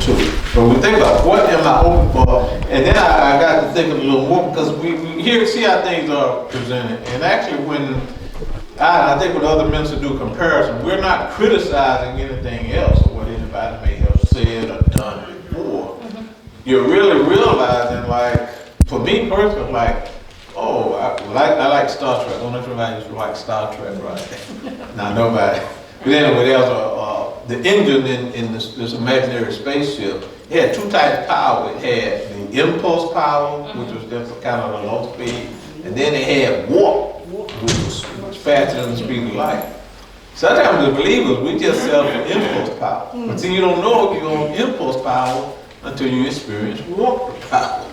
too. But we think about what am I hoping for, and then I got to think a little more because we here see how things are presented. And actually, when I think when other ministers do comparison, we're not criticizing anything else or what anybody may have said or done before. You're really realizing, like, for me personally, like, oh, I like Star Trek. I don't know if everybody used to like Star Trek, right? Now nobody. But anyway, there's the engine in this imaginary spaceship. It had two types of power. It had the impulse power, which was just kind of a low speed, and then it had warp, which was faster than the speed of light. Sometimes as believers, we just sell for impulse power. But see, you don't know if you're on impulse power until you experience warp power.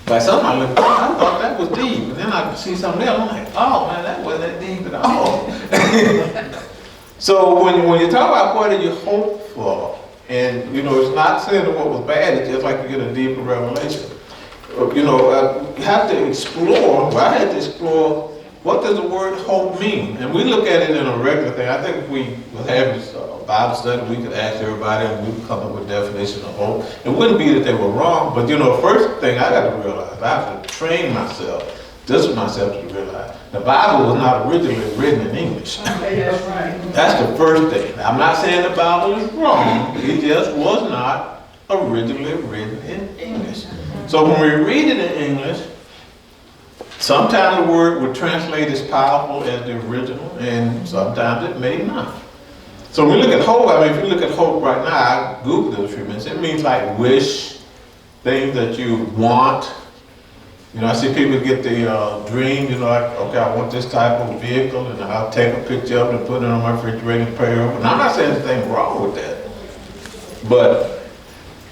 Like somebody looked, I thought that was deep, and then I see something else, I'm like, oh man, that wasn't that deep at all. So when you talk about what do you hope for, and you know, it's not saying that what was bad, it's just like you get a deeper revelation. You know, you have to explore, well I had to explore, what does the word hope mean? And we look at it in a regular thing. I think if we was having a Bible study, we could ask everybody and we could come up with a definition of hope. It wouldn't be that they were wrong, but you know, first thing I got to realize, I have to train myself, discipline myself to realize, the Bible was not originally written in English. Okay, that's right. That's the first thing. I'm not saying the Bible is wrong, it just was not originally written in English. So when we read it in English, sometimes the word would translate as powerful as the original, and sometimes it may not. So when we look at hope, I mean, if you look at hope right now, I Googled it a few minutes, it means like wish, things that you want. You know, I see people get the dream, you know, like, okay, I want this type of vehicle, and I'll take a picture of it and put it on my refrigerator and pay over. And I'm not saying anything wrong with that. But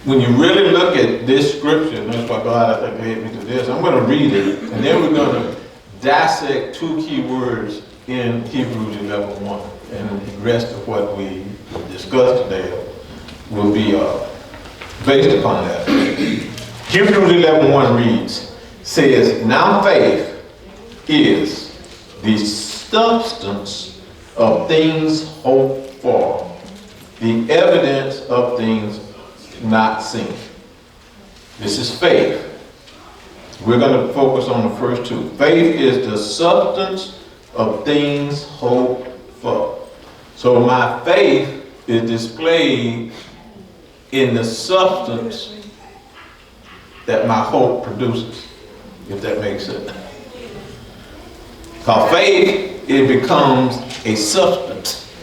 when you really look at this scripture, and that's why God, I think, led me to this, I'm going to read it, and then we're going to dissect two key words in Hebrews 11:1. And the rest of what we discussed today will be based upon that. Hebrews 11:1 reads, says, now faith is the substance of things hoped for, the evidence of things not seen. This is faith. We're going to focus on the first two. Faith is the substance of things hoped for. So my faith is displayed in the substance that my hope produces, if that makes sense. Because faith, it becomes a substance.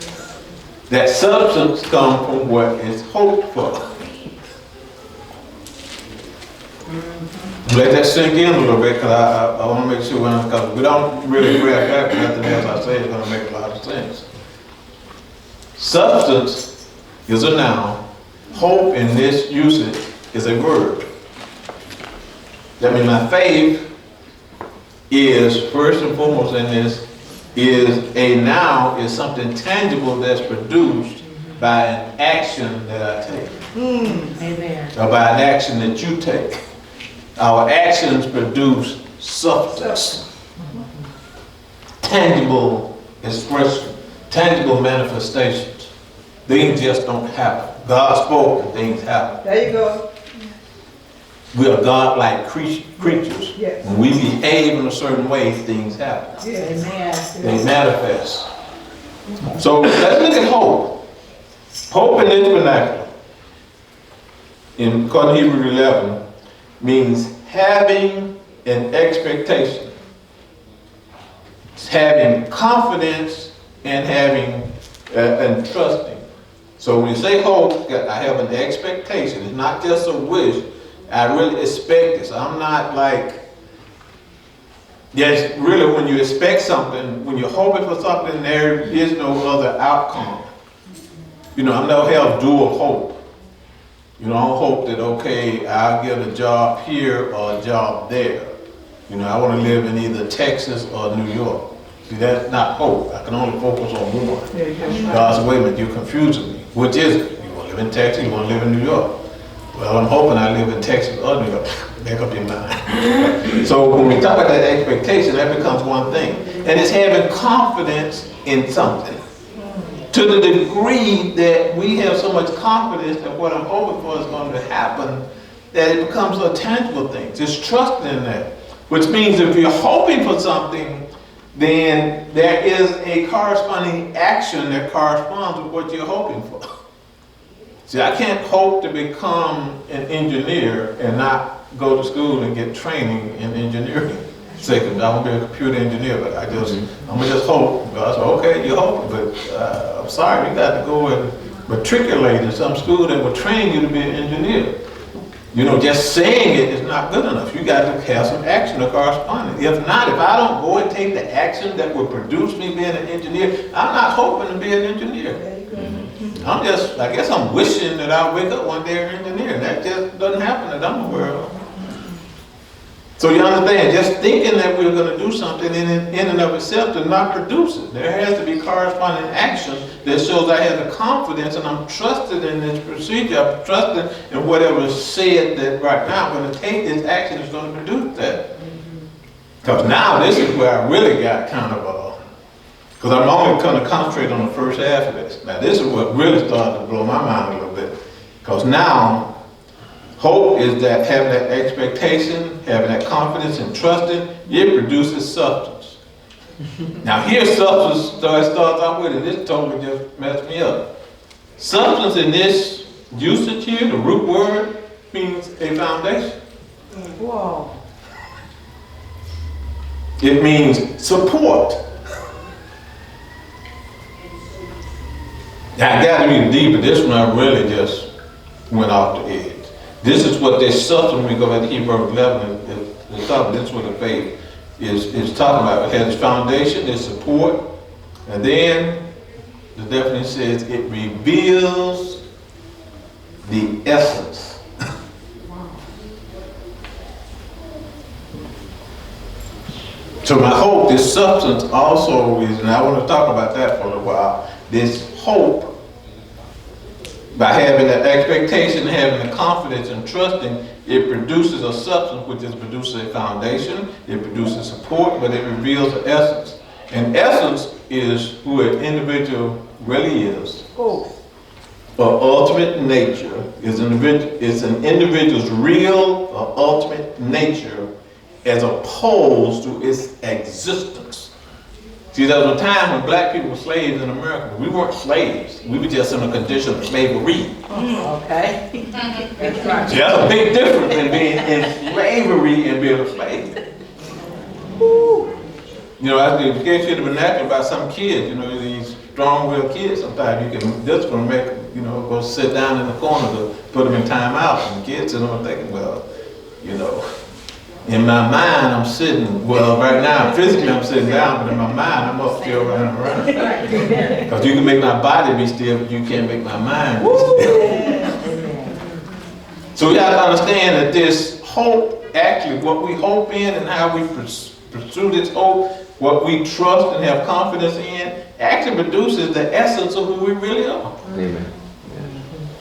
That substance comes from what is hoped for. Let that sink in a little bit, because I want to make sure, because we don't really grab that, but nothing else I say is going to make a lot of sense. Substance is a noun. Hope in this usage is a verb. That means my faith is, first and foremost in this, is a noun, is something tangible that's produced by an action that I take. Amen. Or by an action that you take. Our actions produce substance. Tangible expression, tangible manifestations. Things just don't happen. God spoke and things happen. There you go. We are God-like creatures. Yes. When we behave in a certain way, things happen. Yes. They manifest. So let's look at hope. Hope in this vernacular, in Hebrews 11, means having an expectation. It's having confidence and having and trusting. So when you say hope, I have an expectation. It's not just a wish. I really expect this. I'm not like, yes, really when you expect something, when you're hoping for something, there is no other outcome. You know, I'm not have dual hope. You know, I don't hope that, okay, I'll get a job here or a job there. You know, I want to live in either Texas or New York. See, that's not hope. I can only focus on one. God said, wait a minute, you're confusing me. Which is it? You want to live in Texas, you want to live in New York? Well, I'm hoping I live in Texas or New York. Make up your mind. So when we talk about that expectation, that becomes one thing. And it's having confidence in something. Two to the degree that we have so much confidence that what I'm hoping for is going to happen, that it becomes a tangible thing. Just trust in that. Which means if you're hoping for something, then there is a corresponding action that corresponds with what you're hoping for. See, I can't hope to become an engineer and not go to school and get training in engineering. Say, I want to be a computer engineer, but I'm gonna just hope. God said, okay, you hope, but I'm sorry, you got to go and matriculate in some school that will train you to be an engineer. You know, just saying it is not good enough. You got to have some action to correspond. If not, if I don't go and take the action that will produce me being an engineer, I'm not hoping to be an engineer. I'm just, I guess I'm wishing that I'll wake up one day an engineer. That just doesn't happen that I'm aware of. So you understand, just thinking that we're going to do something in and of itself does not produce it. There has to be corresponding action that shows I have the confidence and I'm trusted in this procedure. I'm trusted in whatever is said that right now I'm going to take this action is going to produce that. Because now this is where I really got kind of because I'm only going to concentrate on the first half of this. Now this is what really started to blow my mind a little bit. Because now, hope is that having that expectation, having that confidence and trusting, it produces substance. Now here substance starts off with, and this totally just messed me up. Substance in this usage here, the root word, means a foundation. Whoa. It means support. Now I got to read deeper. This one I really just went off the edge. This is what this substance, when we go back to Hebrews 11, this is what the faith is talking about. It has its foundation, its support, and then the definition says it reveals the essence. So my hope, this substance also is, and I want to talk about that for a little while, this hope, by having that expectation, having the confidence and trusting, it produces a substance, which is produces a foundation, it produces support, but it reveals the essence. And essence is who an individual really is. Oh. Or ultimate nature is an individual's real or ultimate nature as opposed to its existence. See, there was a time when black people were slaves in America. We weren't slaves. We were just in a condition of slavery. Okay. That's right. See, that's a big difference in being in slavery and being a slave. You know, I think you should have been acting about some kids, you know, these strong-willed kids, sometimes you can discipline make, you know, go sit down in the corner to put them in timeout. And the kids are thinking, well, you know, in my mind, I'm sitting, well, right now, physically I'm sitting down, but in my mind, I'm up still running around. Because you can make my body be still, but you can't make my mind be still. So we have to understand that this hope, actually, what we hope in and how we pursue this hope, what we trust and have confidence in, actually produces the essence of who we really are. Amen.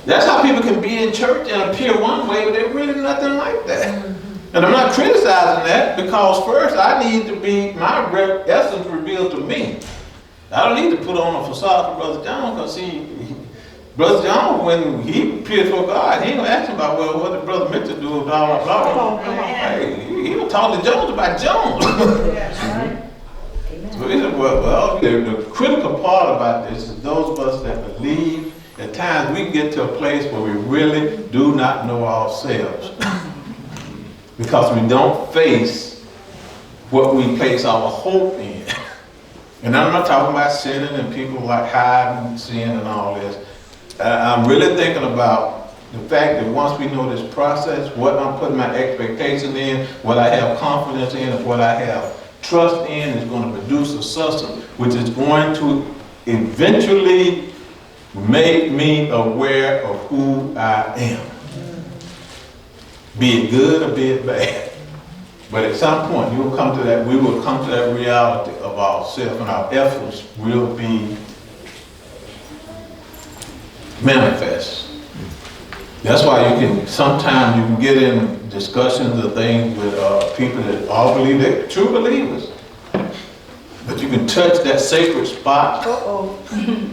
That's how people can be in church and appear one way, but they're really nothing like that. And I'm not criticizing that, because first I need to be, my essence revealed to me. I don't need to put on a facade for Brother John, because Brother John, when he appeared for God, he ain't gonna ask him about, well, what did Brother Mitchell do, blah, blah, blah. Hey, he was talking to Jones about Jones. So he said, well, the critical part about this is those of us that believe, at times we get to a place where we really do not know ourselves. Because we don't face what we place our hope in. And I'm not talking about sinning and people like hiding sin and all this. I'm really thinking about the fact that once we know this process, what I'm putting my expectation in, what I have confidence in, and what I have trust in is going to produce a substance which is going to eventually make me aware of who I am. Be it good or be it bad. But at some point we will come to that reality of ourselves, and our efforts will be manifest. That's why sometimes you can get in discussions of things with people that all believe, they're true believers. But you can touch that sacred spot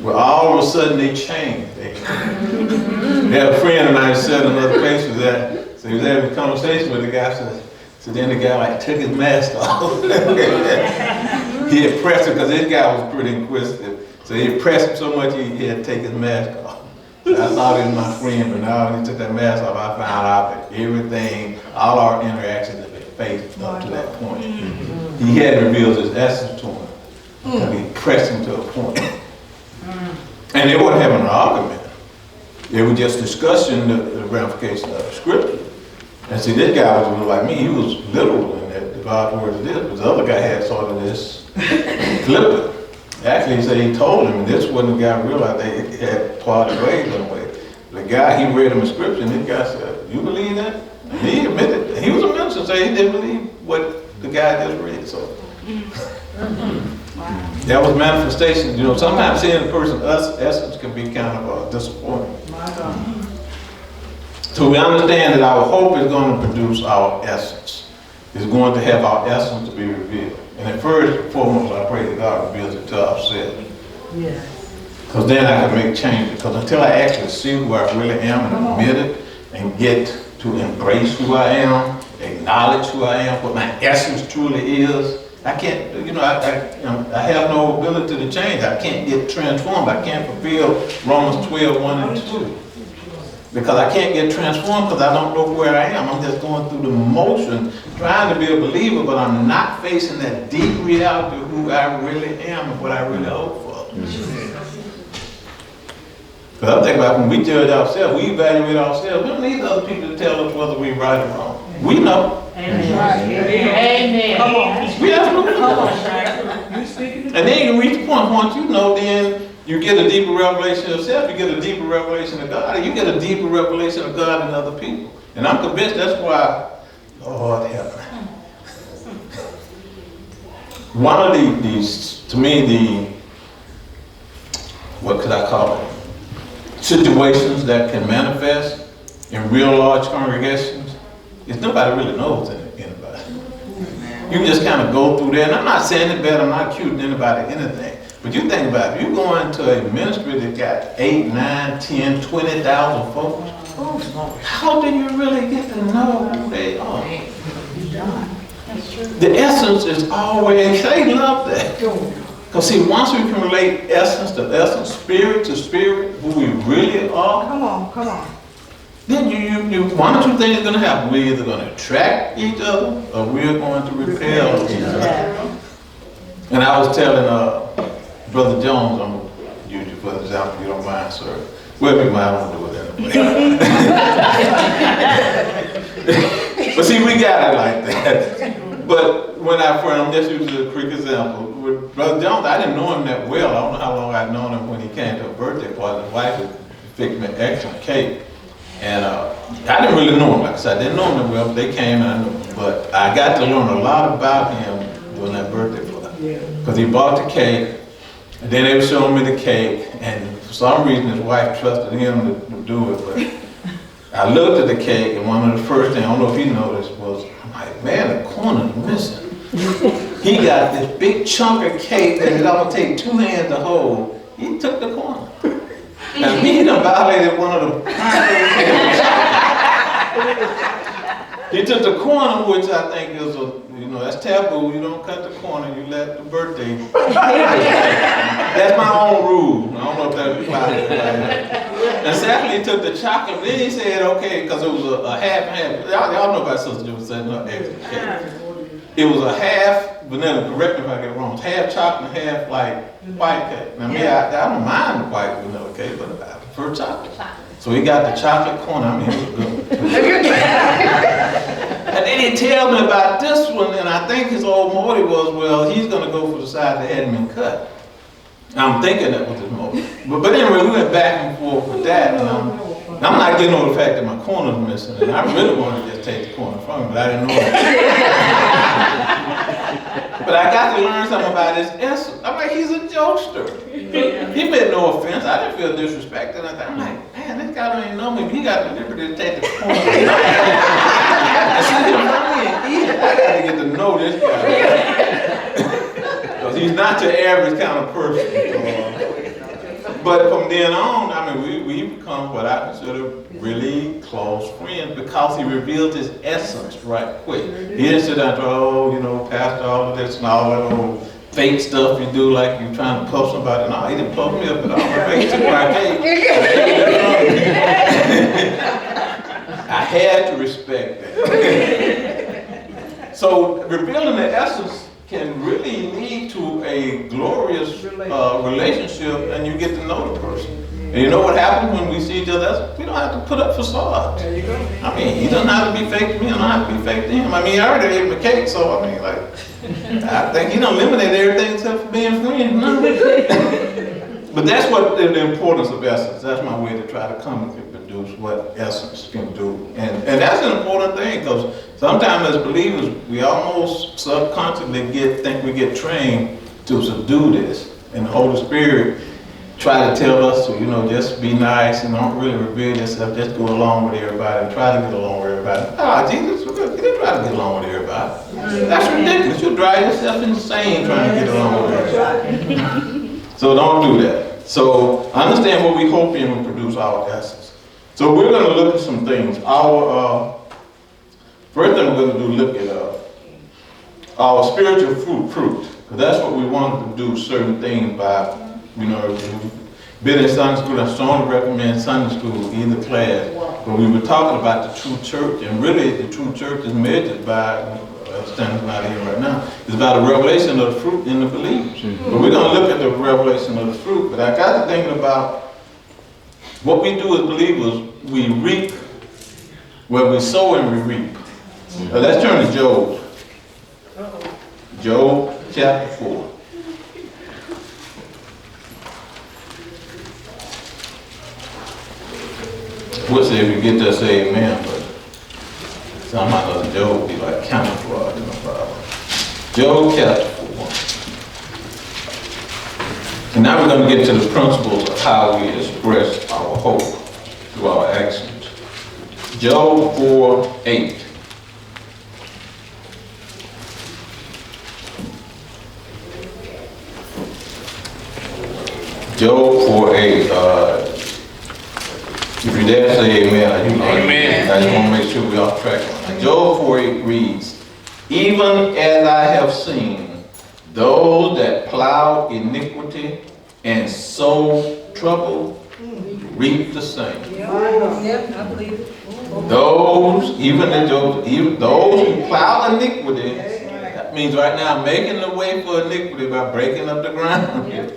where all of a sudden they change. They had a friend of mine said in another place was that, so he was having a conversation with the guy, so then the guy like took his mask off. He had pressed him, because this guy was pretty inquisitive. So he had pressed him so much he had to take his mask off. So I thought he was my friend, but now when he took that mask off, I found out that everything, all our interactions had been faked up to that point. He had revealed his essence to him. Because he pressed him to a point. And they weren't having an argument. They were just discussing the ramifications of the scripture. And see, this guy was like me, he was literal in that the God's word is this, but the other guy had sort of this flippant. Actually, he said he told him, and this wasn't the guy realized they had parted ways in a way. The guy, he read him a scripture, and this guy said, "You believe that?" And he admitted, he was a minister, so he didn't believe what the guy just read. So that was manifestation. You know, sometimes seeing a person's essence can be kind of disappointing. So we understand that our hope is going to produce our essence. It's going to have our essence to be revealed. And at first and foremost, I pray that God reveals it to ourselves. Yes. Because then I can make changes. Because until I actually see who I really am and admit it and get to embrace who I am, acknowledge who I am, what my essence truly is, I can't, you know, I have no ability to change. I can't get transformed. I can't fulfill Romans 12:1 and 2. Because I can't get transformed because I don't know where I am. I'm just going through the motion, trying to be a believer, but I'm not facing that deep reality of who I really am and what I really hope for. Because I'm thinking about when we judge ourselves, we evaluate ourselves, we don't need other people to tell us whether we're right or wrong. We know. Amen. Amen. Come on. We absolutely know. And then you reach the point, once you know, then you get a deeper revelation of self, you get a deeper revelation of God, and you get a deeper revelation of God in other people. And I'm convinced that's why, Lord help me. One of these, to me, what could I call it? Situations that can manifest in real large congregations is nobody really knows anybody. You just kind of go through there, and I'm not saying it bad, I'm not accusing anybody of anything. But you think about it, you go into a ministry that got 8, 9, 10, 20,000 folks. How do you really get to know who they are? The essence is always, they love that. Because see, once we can relate essence to essence, spirit to spirit, who we really are. Come on. Then you one or two things are going to happen. We're either going to attract each other or we're going to repel each other. And I was telling Brother Jones, I'm going to use you for example, if you don't mind, sir. Well, if you mind, I don't do it anyway. But see, we got it like that. But when I'm just using a quick example. With Brother Jones, I didn't know him that well. I don't know how long I'd known him when he came to a birthday party. His wife had fixed me an excellent cake. And I didn't really know him. Like I said, I didn't know him that well, but they came and I knew him. But I got to learn a lot about him during that birthday party. Because he bought the cake. And then they were showing me the cake, and for some reason his wife trusted him to do it. But I looked at the cake, and one of the first things, I don't know if he noticed, was, I'm like, man, the corner's missing. He got this big chunk of cake that it ought to take 2 hands to hold. He took the corner. And he done violated one of the He took the corner, which I think is that's taboo. You don't cut the corner, you let the birthday. That's my own rule. I don't know if that applies to everybody. And secondly, he took the chocolate, then he said, okay, because it was a half and half. Y'all know about Sister Jewel setting up extra cake. It was a half vanilla, correct me if I get it wrong, it's half chocolate and half like white cake. Now me, I don't mind the white vanilla cake, but I prefer chocolate. So he got the chocolate corner, I mean, it was good. And then he tell me about this one, and I think his old motive was, well, he's gonna go for the side that hadn't been cut. I'm thinking that was his motive. But anyway, we went back and forth with that, and I'm not getting over the fact that my corner's missing, and I really wanted to just take the corner from him, but I didn't know that. But I got to learn something about his essence. I'm like, he's a jokester. He meant no offense. I didn't feel disrespected. I'm like, man, this guy don't even know me. He got the liberty to take the corner. And sit here in front of me and eat it. I got to get to know this guy. Because He's not your average kind of person. But from then on, I mean, we become what I consider really close friends because he revealed his essence right quick. He didn't sit down and oh, you know, pastor all of this and all that old fake stuff you do like you're trying to puff somebody. No, he didn't puff me up at all. He took my cake. I had to respect that. So revealing the essence can really lead to a glorious relationship, and you get to know the person. And you know what happens when we see each other? We don't have to put up facades. There you go. I mean, he doesn't have to be fake to me, I don't have to be fake to him. I mean, I already ate my cake, so I mean, like, I think he done eliminated everything except for being friends. No. But that's what the importance of essence. That's my way to try to come and produce what essence can do. And that's an important thing, because sometimes as believers, we almost subconsciously think we get trained to subdue this. And the Holy Spirit try to tell us to, you know, just be nice and don't really reveal yourself, just go along with everybody and try to get along with everybody. Ah, Jesus, you didn't try to get along with everybody. That's ridiculous. You drive yourself insane trying to get along with everybody. So don't do that. So understand what we hope in will produce our essence. So we're going to look at some things. First thing we're going to do, look at our spiritual fruit. Because that's what we want to do certain things by, you know, been in Sunday school. I strongly recommend Sunday school, either class. But we were talking about the true church, and really the true church is measured by, Stanley's not here right now, it's about a revelation of the fruit in the believers. But we're going to look at the revelation of the fruit. But I got to thinking about what we do as believers. We reap where we sow and we reap. Now let's turn to Job. Job chapter 4. We'll see if we get there, say amen, but somehow or Job will be like camouflage, no problem. Job chapter 4. And now we're going to get to the principles of how we express our hope through our actions. Job 4:8. Job 4:8. If you dare say amen, Amen. I just want to make sure we're off track. Job 4:8 reads, even as I have seen, those that plow iniquity and sow trouble reap the same. Yep, I believe it. Those who plow iniquity, that means right now making the way for iniquity by breaking up the ground.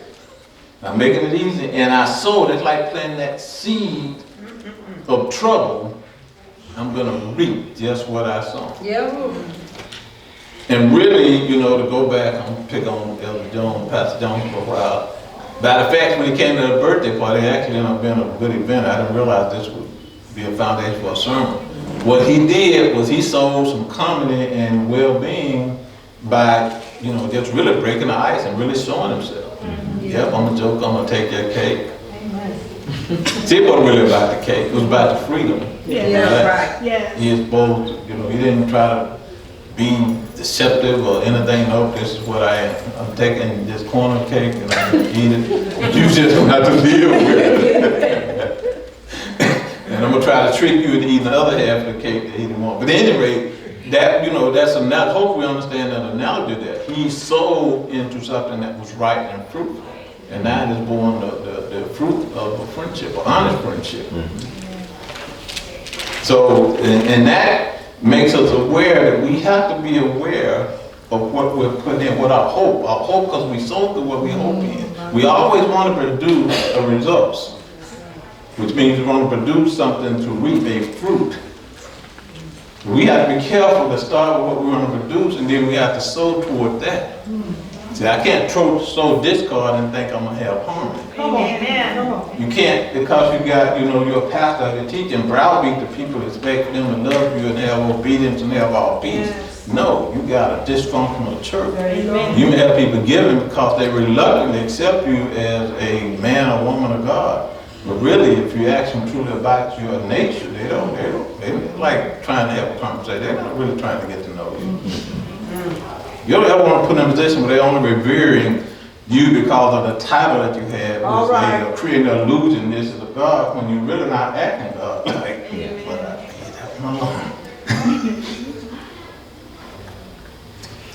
I'm making it easy, and I sowed. It's like planting that seed of trouble. I'm going to reap just what I sow. Yeah. And really, you know, to go back and pick on Elder Jones, Pastor Jones for a while. Matter of fact, when he came to the birthday party, it actually ended up being a good event. I didn't realize this would be a foundation for a sermon. What he did was he sowed some comedy and well-being by, you know, just really breaking the ice and really showing himself. Yep, I'm a joke, I'm going to take that cake. See, it wasn't really about the cake, it was about the freedom. Right. Yes. He is bold, you know, he didn't try to be deceptive or anything. No, this is what I am. I'm taking this corner cake and I'm going to eat it. You just don't have to deal with it. And I'm going to try to trick you into eating the other half of the cake that he didn't want. But at any rate, that, you know, that's another, hope we understand that analogy that he sowed into something that was right and fruitful. And that is born the fruit of a friendship, an honest friendship. So, and that makes us aware that we have to be aware of what we're putting in, what our hope, because we sow through what we hope in. We always want to produce a results, which means we want to produce something to reap a fruit. We have to be careful to start with what we want to produce, and then we have to sow toward that. See, I can't sow discord and think I'm going to have harmony. Amen. You can't, because you got, you know, you're a pastor, you're teaching, browbeat the people, expect them to love you and have obedience and have all peace. Yes. No, you got a dysfunctional church. Amen. You may have people giving because they reluctantly accept you as a man or woman of God. But really, if you ask them truly about your nature, they're like trying to have a conversation. They're not really trying to get to know you. You don't ever want to put in a position where they're only revering you because of the title that you have, All which right. they create an illusion this is a God when you're really not acting God. Like, but I leave that one alone.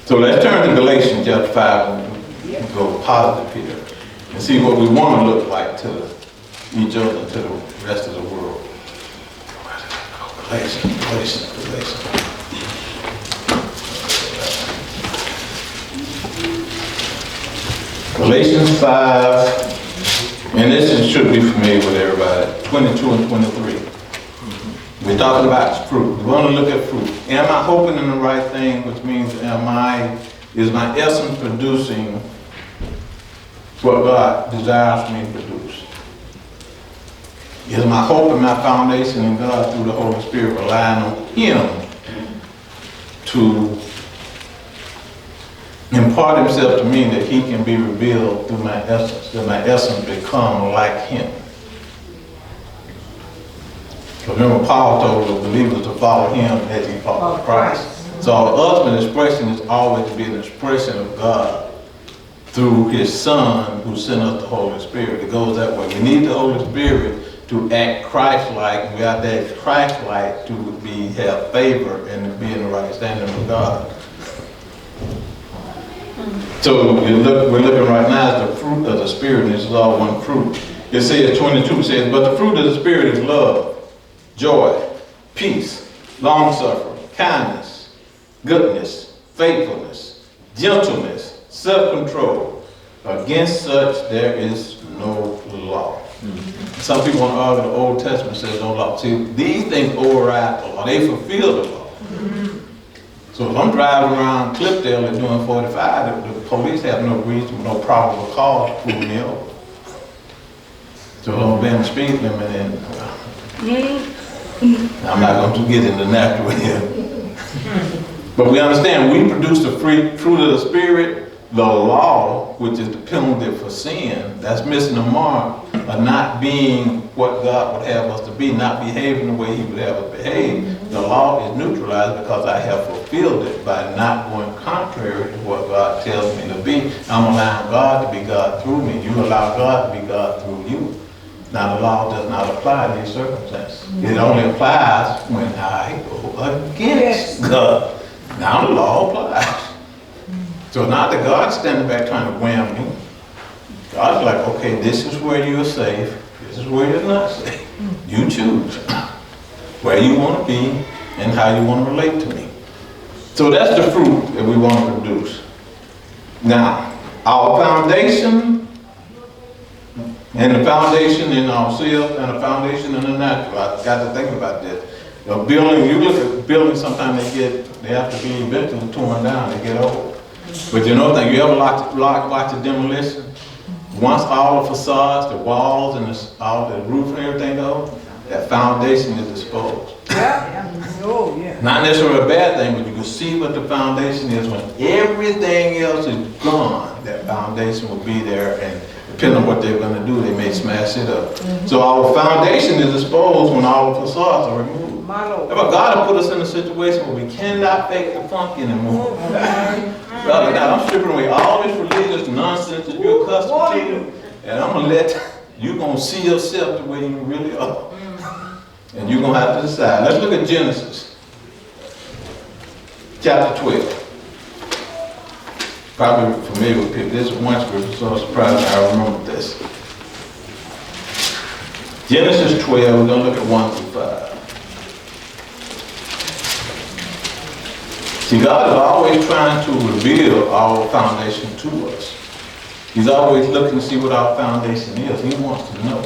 So let's turn to Galatians chapter 5 and go positive here and see what we want to look like to each other and to the rest of the world. Where did I go? Galatians. Galatians 5, and this should be familiar with everybody, 22 and 23. We're talking about fruit. We want to look at fruit. Am I hoping in the right thing, which means is my essence producing what God desires me to produce? Is my hope and my foundation in God through the Holy Spirit relying on Him to impart Himself to me that He can be revealed through my essence, that my essence become like Him? Remember, Paul told the believers to follow Him as He followed Christ. So our ultimate expression is always to be an expression of God through His Son who sent us the Holy Spirit. It goes that way. We need the Holy Spirit to act Christ-like. We have to act Christ-like to have favor and to be in the right standing with God. So we're looking right now at the fruit of the Spirit, and this is all one fruit. It says, 22 says, but the fruit of the Spirit is love, joy, peace, long-suffering, kindness, goodness, faithfulness, gentleness, self-control. Against such there is no law. Some people want to argue the Old Testament says no law. See, these things override the law. They fulfill the law. So if I'm driving around Clipdale and doing 45, the police have no reason, no probable cause to pull me over. So if I'm being the speed limit, and I'm not going to get into natural here. But we understand we produce the fruit of the Spirit. The law, which is the penalty for sin, that's missing the mark of not being what God would have us to be, not behaving the way He would have us behave. The law is neutralized because I have fulfilled it by not going contrary to what God tells me to be. I'm allowing God to be God through me. You allow God to be God through you. Now the law does not apply in these circumstances. It only applies when I go against God. Now the law applies. So not that God's standing back trying to wham me. God's like, okay, this is where you're safe. This is where you're not safe. You choose where you want to be and how you want to relate to me. So that's the fruit that we want to produce. Now, our foundation, and the foundation in ourselves, and the foundation in the natural. I've got to think about this. A building, you look at buildings, sometimes they have to be eventually torn down, they get old. But you know that you ever watch the demolition? Once all the facades, the walls, and all the roof and everything go, that foundation is exposed. Yeah. Oh, yeah. Not necessarily a bad thing, but you can see what the foundation is when everything else is gone. That foundation will be there, and depending on what they're going to do, they may smash it up. So our foundation is exposed when all the facades are removed. My Lord. But God will put us in a situation where we cannot fake the funk anymore. God, now I'm stripping away all this religious nonsense that you're accustomed to, and I'm going to let you going to see yourself the way you really are. And you're going to have to decide. Let's look at Genesis chapter 12. Probably familiar with people. This is one scripture, so I'm surprised I remember this. Genesis 12, we're going to look at 1 through 5. See, God is always trying to reveal our foundation to us. He's always looking to see what our foundation is. He wants to know.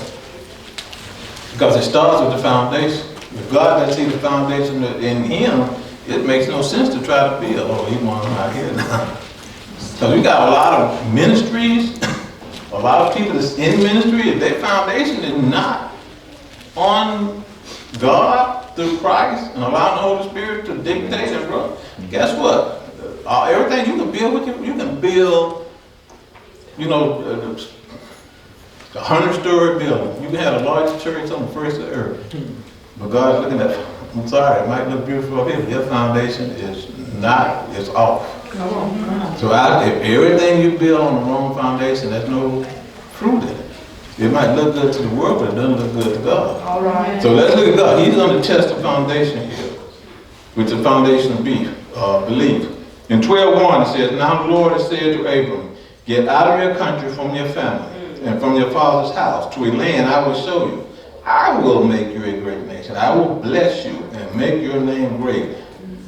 Because it starts with the foundation. If God doesn't see the foundation in Him, it makes no sense to try to build. Oh, He wants them out here now. So we got a lot of ministries, a lot of people that's in ministry, if their foundation is not on God through Christ and allowing the Holy Spirit to dictate and run, guess what? Everything you can build with you can build, you know, a 100-story building. You can have the largest church on the face of the earth. But God's looking at, I'm sorry, it might look beautiful up here, but your foundation is not, it's off. So if everything you build on the wrong foundation, there's no fruit in it. It might look good to the world, but it doesn't look good to God. All right. So let's look at God. He's going to test the foundation here with the foundation of belief. In 12:1 it says, now the Lord has said to Abram, get out of your country, from your family, and from your father's house, to a land I will show you. I will make you a great nation. I will bless you and make your name great.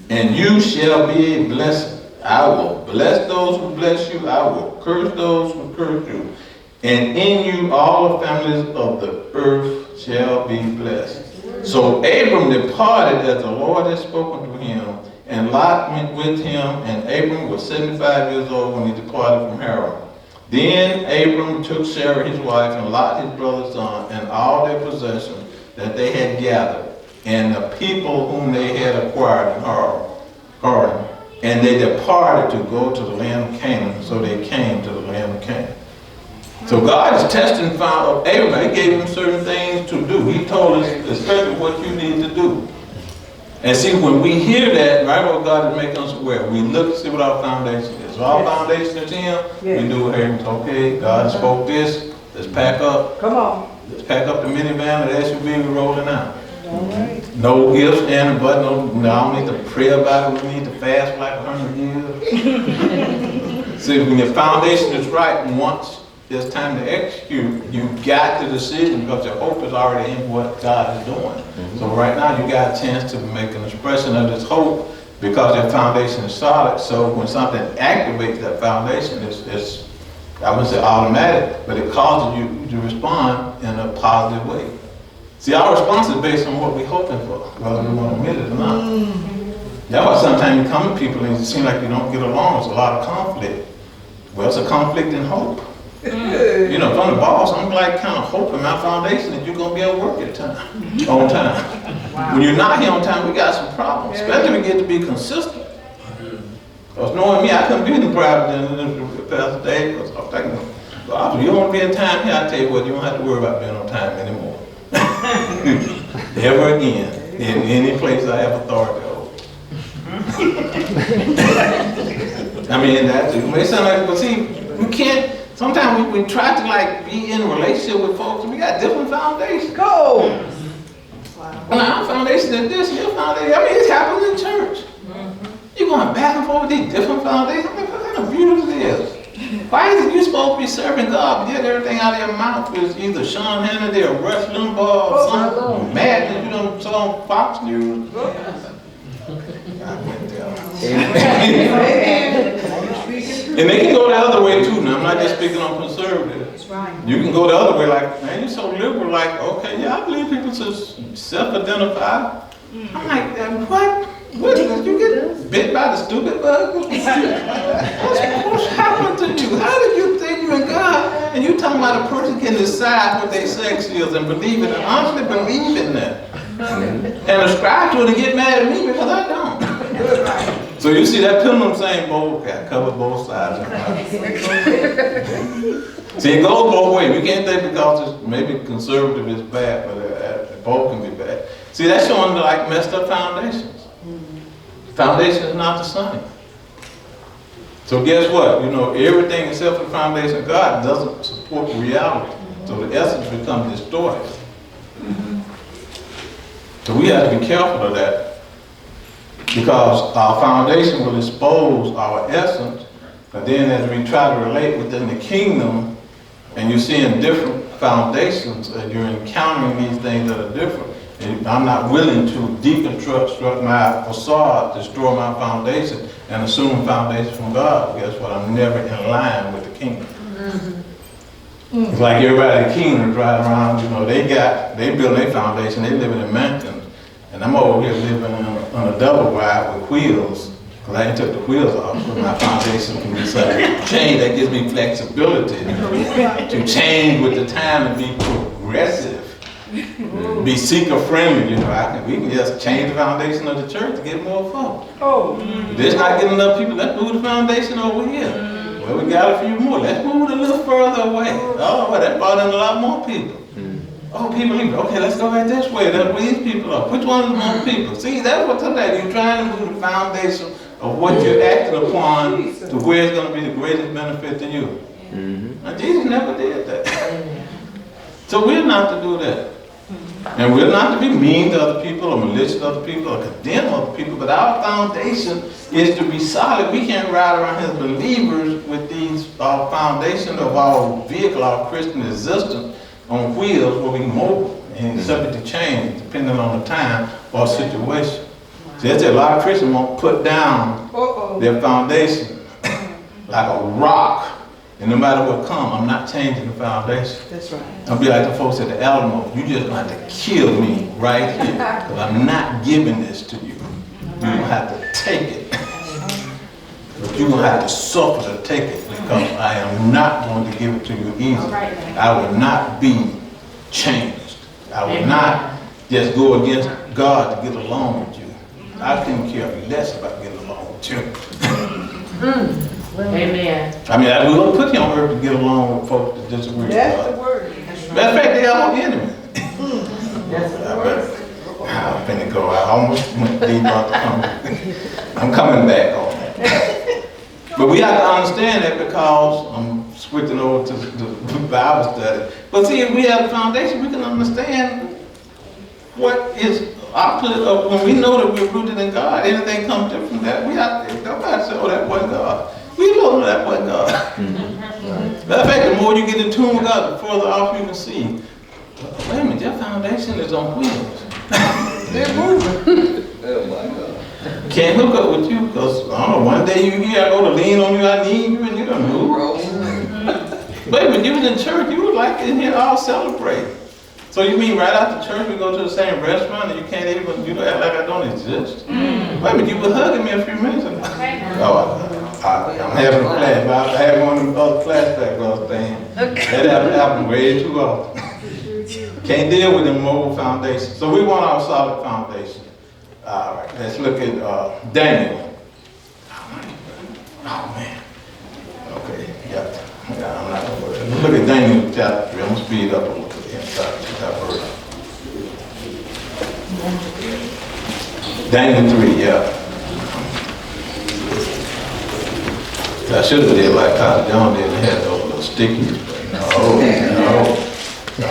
And you shall be a blessing. I will bless those who bless you. I will curse those who curse you. And in you all the families of the earth shall be blessed. So Abram departed as the Lord had spoken to him, and Lot went with him, and Abram was 75 years old when he departed from Haran. Then Abram took Sarah his wife, and Lot his brother's son, and all their possessions that they had gathered, and the people whom they had acquired in Haran. And they departed to go to the land of Canaan, so they came to the land of Canaan. So God is testing Abraham. He gave him certain things to do. He told us especially what you need to do. And see, when we hear that, right, what God is making us aware, we look to see what our foundation is. So our foundation is Him. We do it. Okay, God spoke this. Let's pack up. Come on. Let's pack up the minivan or the SUV. We're rolling out. All right. No ifs and buts. No, I don't need to pray about it. We need to fast for like 100 years. See, when your foundation is right, once it's time to execute, you got the decision because your hope is already in what God is doing. So right now you got a chance to make an expression of this hope because your foundation is solid. So when something activates that foundation, it's I wouldn't say automatic, but it causes you to respond in a positive way. See, our response is based on what we're hoping for, whether we want to admit it or not. That's why sometimes you come to people and it seems like you don't get along. There's a lot of conflict. Well, it's a conflict in hope. You know, if I'm the boss, I'm like kind of hoping my foundation that you're going to be able to work at time, on time. Wow. When you're not here on time, we got some problems, especially when we get to be consistent. Because knowing me, I couldn't be in the private the past day because I'm thinking, well, you don't want to be in time here, I tell you what, you don't have to worry about being on time anymore. Ever again, in any place I have authority over. I mean, it may sound like, but see, we can't. Sometimes we try to like be in a relationship with folks and we got different foundations. Go! Wow. Well, our foundation is this, your foundation. I mean, it's happening in church. You're going back and forth with these different foundations. I mean, what kind of beauty is this? Why is it you supposed to be serving God, but yet everything out of your mouth is either Sean Hannity or Rush Limbaugh or something mad that you don't saw on Fox News? I went there. And they can go the other way too. Now, I'm not just speaking on conservatives. Right. You can go the other way, like, man, you're so liberal, like, okay, yeah, I believe people should self-identify. I'm like, what? What did you get bit by the stupid bug? What's happened to you? How did you think you and God? And you talking about a person can decide what their sex is and believe it and honestly believe in that. And ascribe to it and get mad at me because I don't. So you see that pendulum saying both got covered both sides. See, it goes both ways. We can't think because it's maybe conservative is bad, but both can be bad. See, that's showing like messed up foundations. Foundation is not the same. So guess what? You know, everything except for the foundation of God doesn't support reality. So the essence becomes distorted. So we have to be careful of that. Because our foundation will expose our essence, but then as we try to relate within the kingdom, and you're seeing different foundations, and you're encountering these things that are different, and I'm not willing to deconstruct my facade, destroy my foundation, and assume foundation from God. Guess what? I'm never in line with the kingdom. It's like everybody in the kingdom is riding around, you know, they build their foundation, they living in mansions. And I'm over here living on a double wide with wheels, because I ain't took the wheels off, so my foundation can be something change that gives me flexibility to change with the time and be progressive, be seeker friendly. You know, we can just change the foundation of the church to get more folk. There's not getting enough people. Let's move the foundation over here. Well, we got a few more. Let's move it a little further away. Oh, well, that brought in a lot more people. Oh, people leave. Okay, let's go right this way. That's where these people are. Which one is more people? See, that's what today you're trying to move the foundation of what you're acting upon to where it's going to be the greatest benefit to you. And Jesus never did that. So we're not to do that. And we're not to be mean to other people or malicious to other people or condemn other people, but our foundation is to be solid. We can't ride around as believers with these, our foundation of our vehicle, our Christian existence on wheels where we mobile and subject to change depending on the time or situation. See, that's a lot of Christians won't put down their foundation like a rock. And no matter what comes, I'm not changing the foundation. That's right. I'll be like the folks at the Alamo. You just gonna have to kill me right here, because I'm not giving this to you. You're gonna have to take it. But you're gonna have to suffer to take it, because I am not going to give it to you easily. I will not be changed. I will not just go against God to get along with you. I couldn't care less about getting along with you. Amen. I mean, we don't put you on earth to get along with folks that disagree with That's the God. word. Matter of fact, they are our enemy. That's the word. I'm finna go. I almost went deep out the comment. I'm coming back on that. But we have to understand that, because I'm switching over to the Bible study. But see, if we have a foundation, we can understand what is opposite of when we know that we're rooted in God. Anything comes different from that, we have to, nobody say, oh, that wasn't God. We know that wasn't God. Matter of fact, the more you get in tune with God, the further off you can see. Wait a minute, your foundation is on wheels. They're moving. Can't hook up with you, because I don't know, one day you here, I go to lean on you, I need you, and you don't move. Wait a minute, you was in church, you were like in here all celebrating. So you mean right after church we go to the same restaurant and you can't even, you know, act like I don't exist? Wait a minute, you were hugging me a few minutes ago. I'm having a flashback. I had one of them other flashbacks I was saying. That happened way too often. Can't deal with them mobile foundations. So we want our solid foundation. All right, let's look at Daniel. Oh man. Okay, yeah. I'm not gonna worry. Look at Daniel chapter 3. I'm gonna speed up a little bit. Daniel 3, yeah. I should have did like Pastor John did and had those little stickies, but no.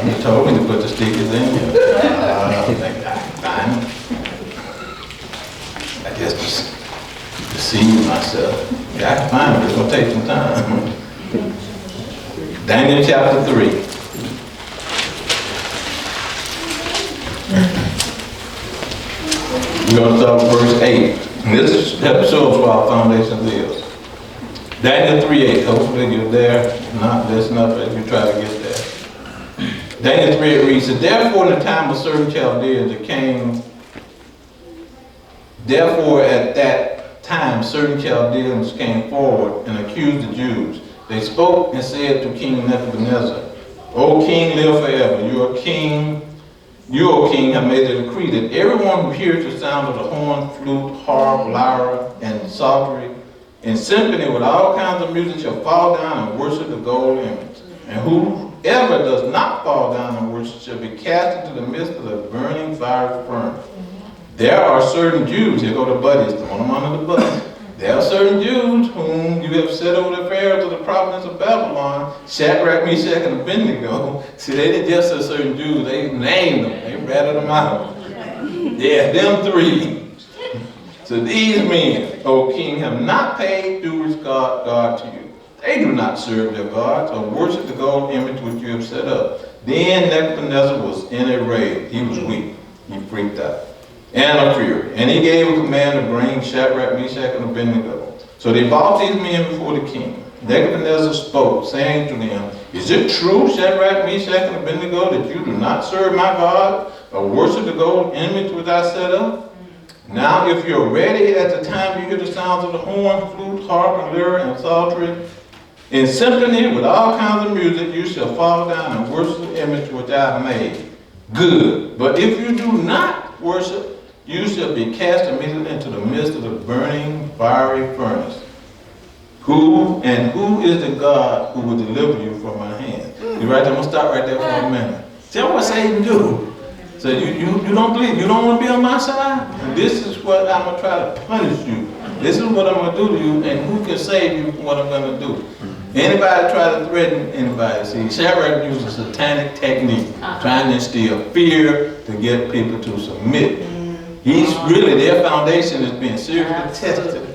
He told me to put the stickers in here. I just deceived myself. Yeah, I can find it, it's gonna take some time. Daniel chapter 3. We're going to start with verse 8. And this helps show us where our foundation is. Daniel 3:8. Hopefully you're there. If not, listen up as you try to get there. Daniel 3:8 reads, therefore in the time of certain Chaldeans it came, therefore at that time certain Chaldeans came forward and accused the Jews. They spoke and said to King Nebuchadnezzar, O king, live forever. You, O king, have made a decree that everyone who hears the sound of the horn, flute, harp, lyre, and psaltery, in symphony with all kinds of music shall fall down and worship the gold image. And whoever does not fall down and worship shall be cast into the midst of the burning fiery furnace. There are certain Jews, here go the buddies, throwing them under the bus. There are certain Jews whom you have set over the affairs of the province of Babylon, Shadrach, Meshach, and Abednego. See, they didn't just say certain Jews, they named them, they ratted them out. Yeah, them three. So these men, O king, have not paid due regard to you. They do not serve their gods or worship the gold image which you have set up. Then Nebuchadnezzar was in a rage. He was weak. He freaked out. And a fury. And he gave a command to bring Shadrach, Meshach, and Abednego. So they brought these men before the king. Nebuchadnezzar spoke, saying to them, is it true, Shadrach, Meshach, and Abednego, that you do not serve my God or worship the gold image which I set up? Now if you're ready at the time you hear the sounds of the horn, flute, harp, and lyre, and psaltery, in symphony with all kinds of music, you shall fall down and worship the image which I have made. Good. But if you do not worship, you shall be cast immediately into the midst of the burning fiery furnace. Who is the God who will deliver you from my hand? You right there, I'm going to stop right there for a minute. See what Satan do? So you don't believe, you don't want to be on my side? And this is what I'm going to try to punish you This is what I'm gonna do to you, and who can save you from what I'm gonna do? Anybody try to threaten anybody, see, Shadrach used a satanic technique, trying to instill fear to get people to submit. He's really, their foundation is being seriously tested.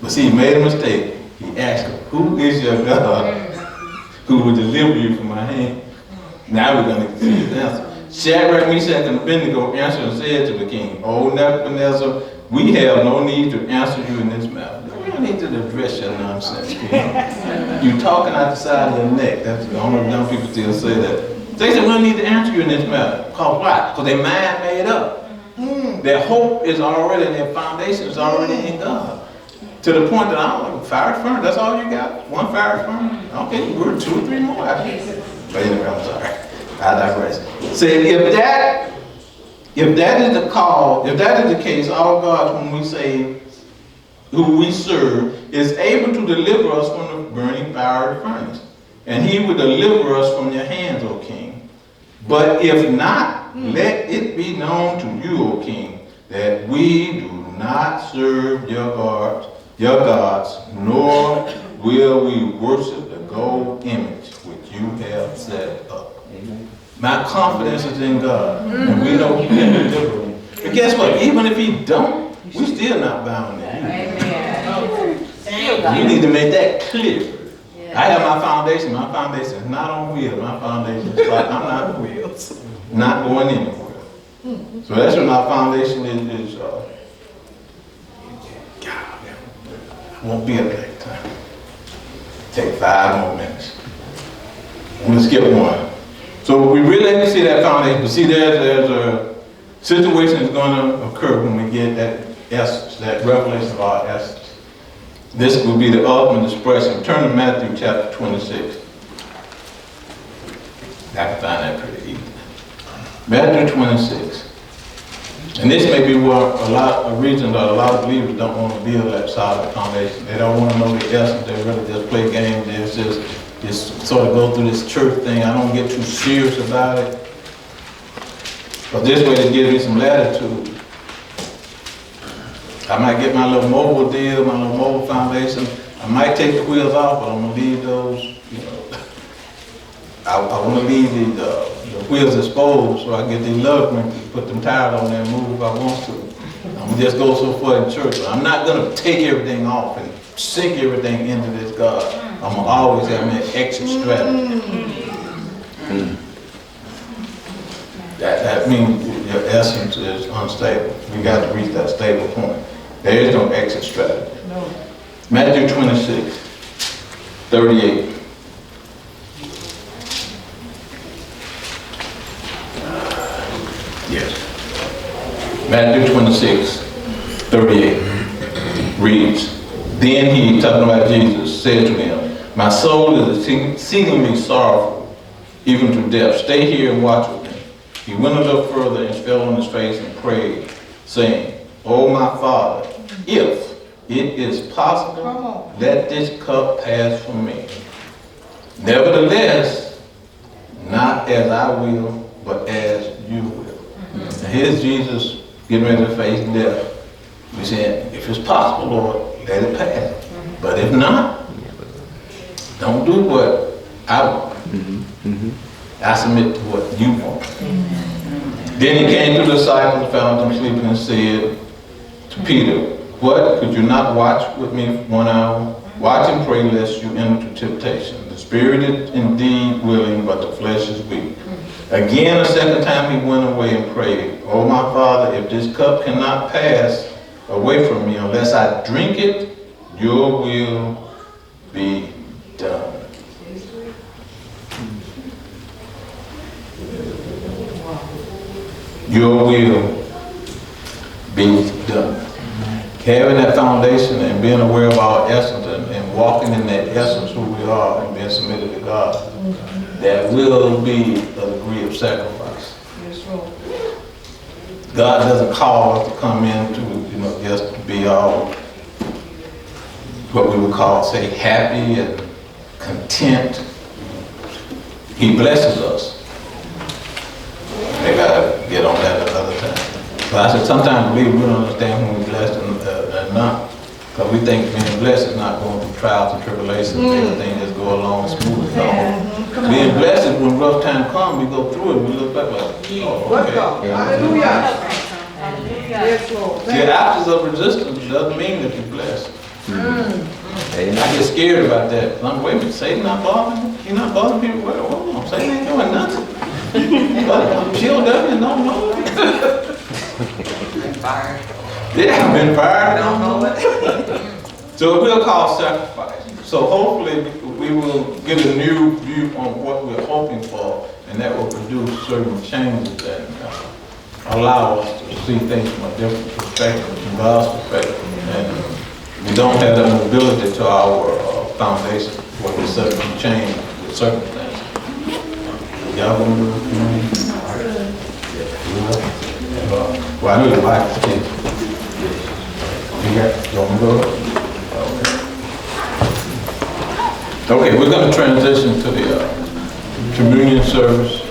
But see, he made a mistake. He asked him, who is your God who will deliver you from my hand? Now we're going to see his answer. Shadrach, Meshach, and Abednego answered and said to the king, O Nebuchadnezzar, we have no need to answer you in this matter. We don't need to address your nonsense, king. You're talking out the side of your neck. That's the only young people still say that. They said, we don't need to answer you in this matter. Because why? Because their mind made up. Their hope is already, their foundation is already in God. To the point that I don't know, fire furnace, that's all you got? One fire furnace? Okay, we're 2 or 3 more. But anyway, I'm sorry. I digress. See, if that is the call, if that is the case, our God, whom we say, who we serve, is able to deliver us from the burning fiery furnace. And he will deliver us from your hands, O king. But if not, let it be known to you, O king, that we do not serve your gods, nor will we worship the gold image which you have set up. Amen. My confidence is in God, and we know He can deliver me. But guess what? Even if He don't, we still not bound to Him. You need to make that clear. I have my foundation. My foundation is not on wheels. My foundation is like I'm not on wheels, not going anywhere. So that's what my foundation is. Won't be a big time. Take 5 more minutes. I'm gonna skip one. So we really have to see that foundation. But see, there's a situation that's going to occur when we get that essence, that revelation of our essence. This will be the ultimate expression. Turn to Matthew chapter 26. I can find that pretty easy. Matthew 26. And this may be a reason that a lot of believers don't want to build that solid foundation. They don't want to know the essence. They really just play games. They just sort of go through this church thing. I don't get too serious about it. But this way it gives me some latitude. I might get my little mobile deal, my little mobile foundation. I might take the wheels off, but I'm going to leave those, you know. I want to leave the wheels exposed so I get these lug wrenches, put them tires on there and move if I want to. I'm going to just go so far in church. But I'm not going to take everything off and sink everything into this God. I'm going to always have an exit strategy. That means your essence is unstable. We got to reach that stable point. There is no exit strategy. No. Matthew 26, 38. Yes. Matthew 26, 38 reads, Then he, talking about Jesus, said to them, My soul is exceedingly sorrowful, even to death. Stay here and watch with me. He went a little further and fell on his face and prayed, saying, O my Father, if it is possible, let this cup pass from me. Nevertheless, not as I will, but as you will. And here's Jesus getting ready to face death. We said, if it's possible, Lord, let it pass. But if not, don't do what I want. I submit to what you want. Then he came to the disciples, found them sleeping, and said to Peter, What, could you not watch with me 1 hour? Watch and pray lest you enter into temptation. The spirit is indeed willing, but the flesh is weak. Again, a second time he went away and prayed, O my Father, if this cup cannot pass away from me unless I drink it, your will be done. Your will be done. Having that foundation and being aware of our essence and walking in that essence who we are and being submitted to God, that will be a degree of sacrifice. God doesn't call us to come in to, just to be all what we would call, say, happy and content. He blesses us. They gotta get on that another time. But I said, sometimes we don't understand when we're blessed and not. Because we think being blessed is not going through trials and tribulations, everything just go along smoothly. No. Being blessed is when rough time comes, we go through it, we look back like, oh, What okay. God? Hallelujah. Yes, Lord. See, the absence of resistance doesn't mean that you're blessed. I Amen. get scared about that. I'm wait a minute, Satan not bothering me? He not bothering people? Well, hold on, Satan ain't doing nothing. But chill down and don't know. Yeah, I've been fired. Don't know it. So it will cause sacrifice. So hopefully we will get a new view on what we're hoping for, and that will produce certain changes and allow us to see things from a different perspective, from God's perspective. And we don't have that mobility to our foundation where we suddenly change with circumstances. Y'all gonna do it? Well, I know your wife is here. You want to go? Okay, we're going to transition to the communion service.